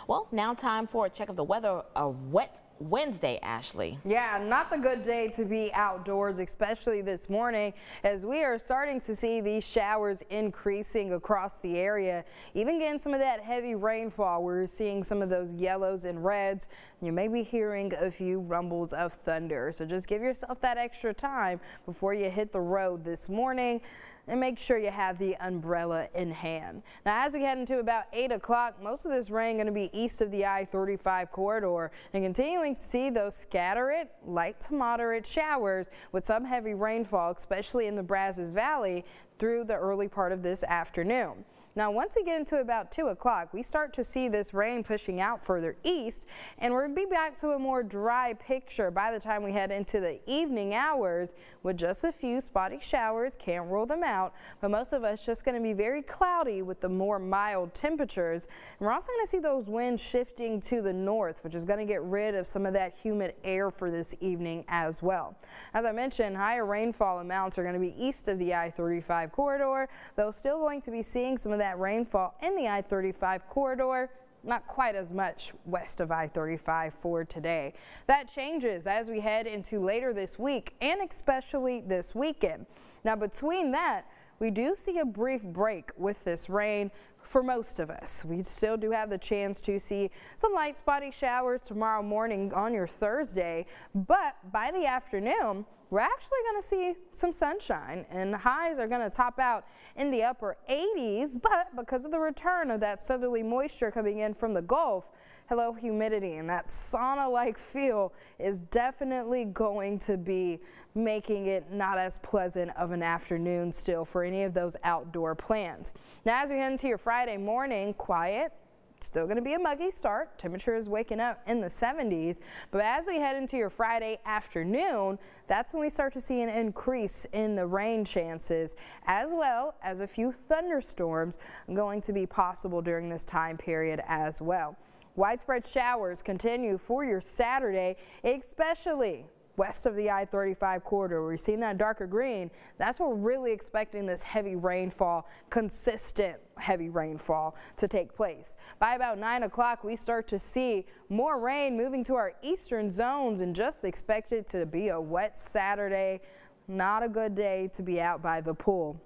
Well, now time for a check of the weather. A wet Wednesday, Ashley. Yeah, not the good day to be outdoors, especially this morning, as we are starting to see these showers increasing across the area, even getting some of that heavy rainfall. We're seeing some of those yellows and reds. You may be hearing a few rumbles of thunder, so just give yourself that extra time before you hit the road this morning. And make sure you have the umbrella in hand. Now, as we head into about 8 o'clock, most of this rain going to be east of the I-35 corridor and continuing to see those scattered light to moderate showers with some heavy rainfall, especially in the Brazos Valley through the early part of this afternoon. Now, once we get into about 2 o'clock, we start to see this rain pushing out further east, and we're going to be back to a more dry picture by the time we head into the evening hours with just a few spotty showers. Can't rule them out, but most of us just going to be very cloudy with the more mild temperatures. And we're also going to see those winds shifting to the north, which is going to get rid of some of that humid air for this evening as well. As I mentioned, higher rainfall amounts are going to be east of the I-35 corridor, though still going to be seeing some of that rainfall in the I-35 corridor, not quite as much west of I-35 for today. That changes as we head into later this week and especially this weekend. Now, between that, we do see a brief break with this rain for most of us. We still do have the chance to see some light spotty showers tomorrow morning on your Thursday, but by the afternoon, we're actually going to see some sunshine, and highs are going to top out in the upper 80s, but because of the return of that southerly moisture coming in from the Gulf, hello humidity, and that sauna-like feel is definitely going to be making it not as pleasant of an afternoon still for any of those outdoor plans. Now, as we head into your Friday morning, quiet. Still going to be a muggy start. Temperature is waking up in the 70s. But as we head into your Friday afternoon, that's when we start to see an increase in the rain chances, as well as a few thunderstorms going to be possible during this time period as well. Widespread showers continue for your Saturday, especially west of the I-35 corridor. We're seeing that darker green. That's what we're really expecting this heavy rainfall, consistent heavy rainfall to take place. By about 9 o'clock, we start to see more rain moving to our eastern zones and just expect it to be a wet Saturday. Not a good day to be out by the pool.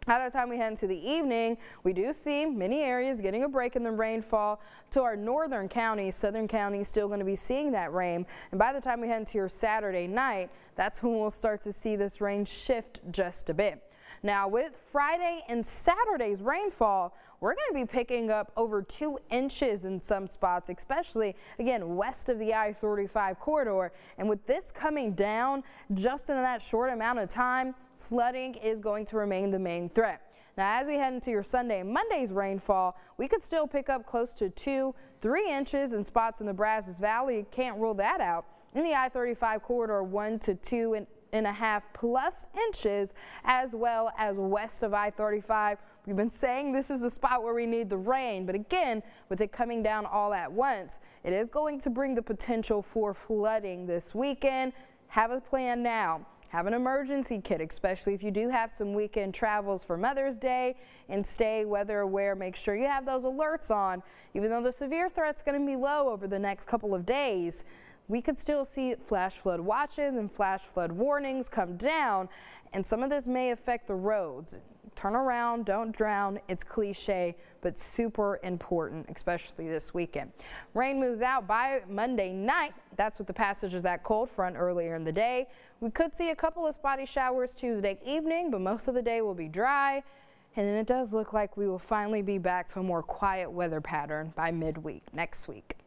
By the time we head into the evening, we do see many areas getting a break in the rainfall. To our northern counties, southern counties still going to be seeing that rain. And by the time we head into your Saturday night, that's when we'll start to see this rain shift just a bit. Now, with Friday and Saturday's rainfall, we're going to be picking up over 2 inches in some spots, especially, again, west of the I-35 corridor. And with this coming down just in that short amount of time, flooding is going to remain the main threat. Now, as we head into your Sunday and Monday's rainfall, we could still pick up close to 2-3 inches in spots in the Brazos Valley. Can't rule that out. In the I-35 corridor, 1 to 2.5 plus inches, as well as west of I-35. We've been saying this is the spot where we need the rain, but again, with it coming down all at once, it is going to bring the potential for flooding this weekend. Have a plan now. Have an emergency kit, especially if you do have some weekend travels for Mother's Day, and stay weather aware. Make sure you have those alerts on. Even though the severe threat's going to be low over the next couple of days, we could still see flash flood watches and flash flood warnings come down, and some of this may affect the roads. Turn around, don't drown. It's cliche, but super important, especially this weekend. Rain moves out by Monday night. That's with the passage of that cold front earlier in the day. We could see a couple of spotty showers Tuesday evening, but most of the day will be dry. And then it does look like we will finally be back to a more quiet weather pattern by midweek next week.